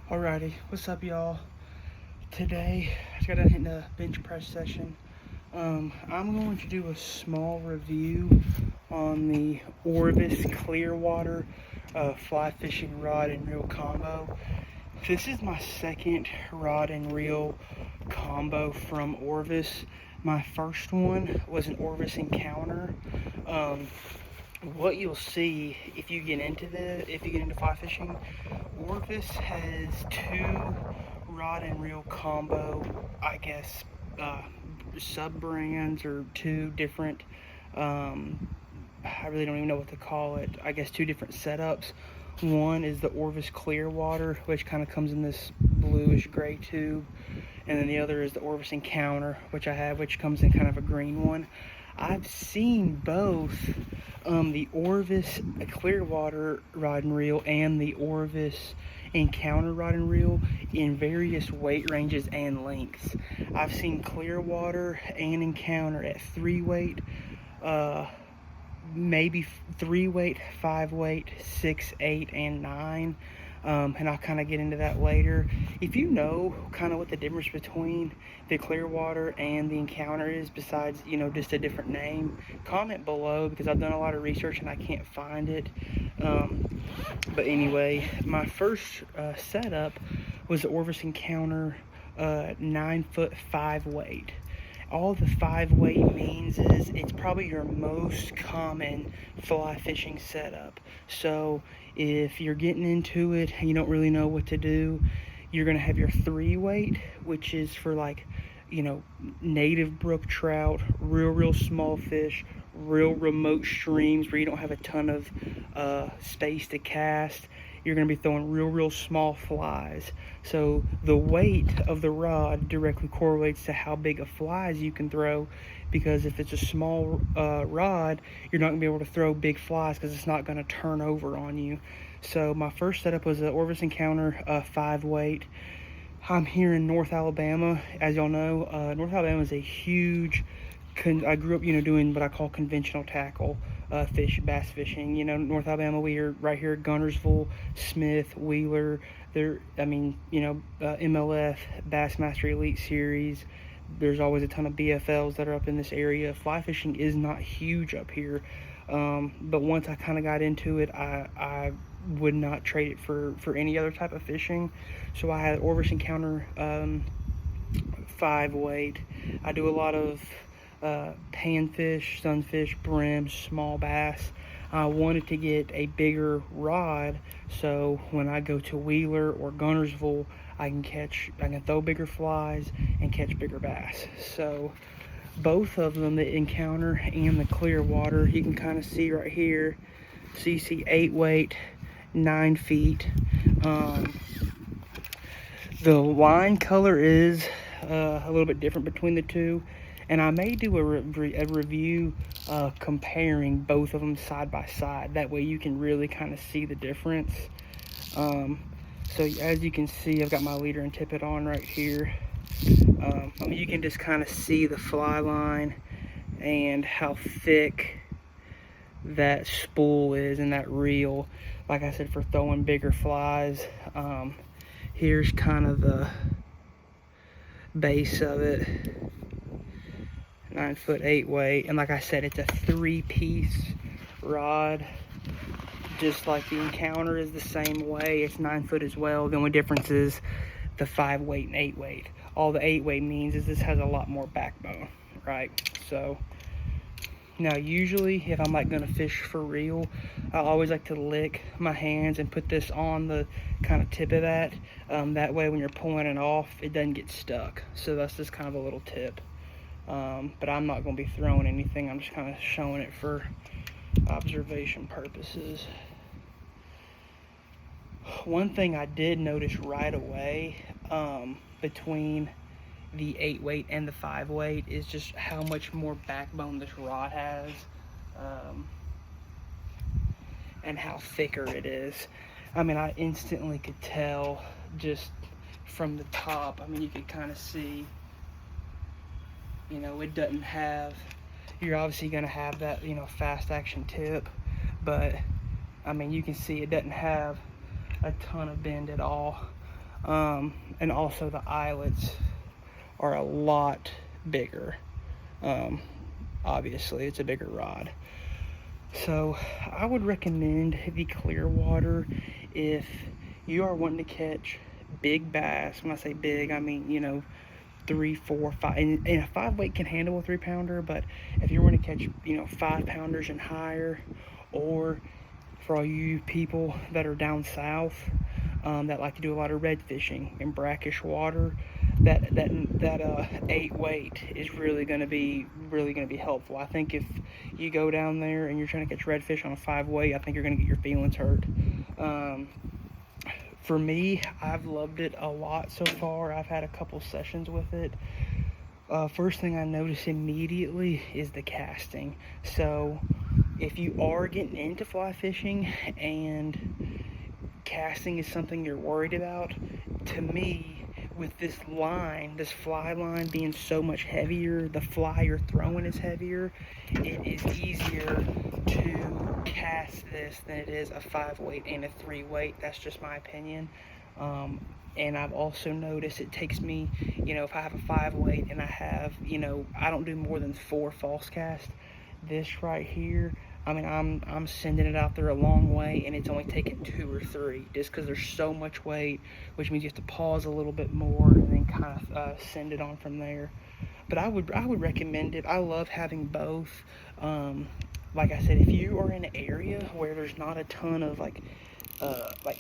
Alrighty, what's up, y'all? Today, I just got done hitting a bench press session. I'm going to do a small review on the Orvis Clearwater fly fishing rod and reel combo. This is my second rod and reel combo from Orvis. My first one was an Orvis Encounter. What you'll see if you get into fly fishing, Orvis has two rod and reel combo, I guess, sub brands or two different. I really don't even know what to call it. I guess two different setups. One is the Orvis Clearwater, which kind of comes in this bluish gray tube, and then the other is the Orvis Encounter, which I have, which comes in kind of a green one. I've seen both the Orvis Clearwater rod and reel and the Orvis Encounter rod and reel in various weight ranges and lengths. I've seen Clearwater and Encounter at 3 weight, maybe 3 weight, 5 weight, 6, 8, and 9. And I'll kind of get into that later. If you know kind of what the difference between the Clearwater and the Encounter is, besides, just a different name, comment below, because I've done a lot of research and I can't find it. But anyway, my first setup was the Orvis Encounter 9-foot 5 weight. All the 5 weight means is it's probably your most common fly fishing setup. So if you're getting into it and you don't really know what to do, you're going to have your 3 weight, which is for native brook trout, real small fish, real remote streams where you don't have a ton of space to cast. You're going to be throwing real small flies. So the weight of the rod directly correlates to how big of flies you can throw, because if it's a small rod, you're not going to be able to throw big flies because it's not going to turn over on you. So my first setup was the Orvis Encounter 5 weight. I'm here in North Alabama. As y'all know, North Alabama is a huge, I grew up, doing what I call conventional tackle bass fishing. North Alabama, we are right here at Guntersville, Smith, Wheeler. MLF, Bassmaster Elite Series. There's always a ton of BFLs that are up in this area. Fly fishing is not huge up here, but once I kind of got into it, I would not trade it for any other type of fishing. So I had Orvis Encounter 5 weight. I do a lot of panfish, sunfish, brim, small bass. I wanted to get a bigger rod, so when I go to Wheeler or Guntersville, I can throw bigger flies and catch bigger bass. So both of them, the Encounter and the Clearwater, you can kind of see right here. So you see 8 weight, 9 feet. The line color is a little bit different between the two, and I may do a review comparing both of them side by side. That way you can really kind of see the difference. So as you can see, I've got my leader and tippet on right here. You can just kind of see the fly line and how thick that spool is and that reel. Like I said, for throwing bigger flies. Here's kind of the base of it. 9-foot 8 weight, and like I said, it's a 3-piece rod, just like the Encounter is the same way. It's 9 foot as well. The only difference is the 5 weight and 8 weight. All the 8 weight means is this has a lot more backbone, right? So now usually if I'm gonna fish for real, I always like to lick my hands and put this on the kind of tip of that. That way when you're pulling it off, it doesn't get stuck. So that's just kind of a little tip. But I'm not going to be throwing anything. I'm just kind of showing it for observation purposes. One thing I did notice right away between the 8 weight and the 5 weight is just how much more backbone this rod has, and how thicker it is. I instantly could tell just from the top. You could kind of see, it doesn't have, you're obviously going to have that, fast action tip, but you can see it doesn't have a ton of bend at all. And also the eyelets are a lot bigger. Obviously, it's a bigger rod. So I would recommend the Clearwater if you are wanting to catch big bass. When I say big, I mean, 3, 4, 5, and a 5 weight can handle a 3 pounder, but if you want to catch 5 pounders and higher, or for all you people that are down south, that like to do a lot of red fishing in brackish water, that 8 weight is really going to be helpful. I think if you go down there and you're trying to catch redfish on a 5 weight, I think you're going to get your feelings hurt. For me, I've loved it a lot so far. I've had a couple sessions with it. First thing I notice immediately is the casting. So if you are getting into fly fishing and casting is something you're worried about, to me, with this fly line being so much heavier, the fly you're throwing is heavier, it is easier to cast this than it is a 5 weight and a 3 weight. That's just my opinion. And I've also noticed it takes me, if I have a 5 weight and I have, I don't do more than 4 false casts. This right here, I mean, I'm sending it out there a long way, and it's only taking 2 or 3, just because there's so much weight, which means you have to pause a little bit more and then kind of send it on from there. But I would recommend it. I love having both. Like I said, if you are in an area where there's not a ton of like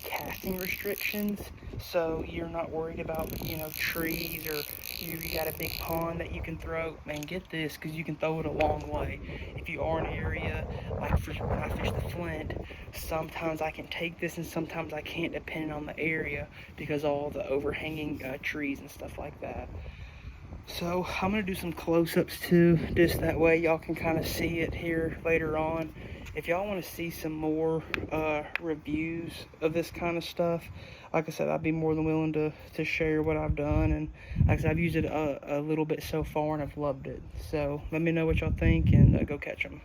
casting restrictions, so you're not worried about trees, or you got a big pond that you can throw, man, get this, because you can throw it a long way. If you are in an area like when I fish the Flint, sometimes I can take this and sometimes I can't, depending on the area, because all the overhanging trees and stuff like that. So I'm going to do some close-ups too, just that way y'all can kind of see it here later on. If y'all want to see some more reviews of this kind of stuff, like I said, I'd be more than willing to share what I've done. And like I said, I've used it a little bit so far and I've loved it. So let me know what y'all think, and go catch them.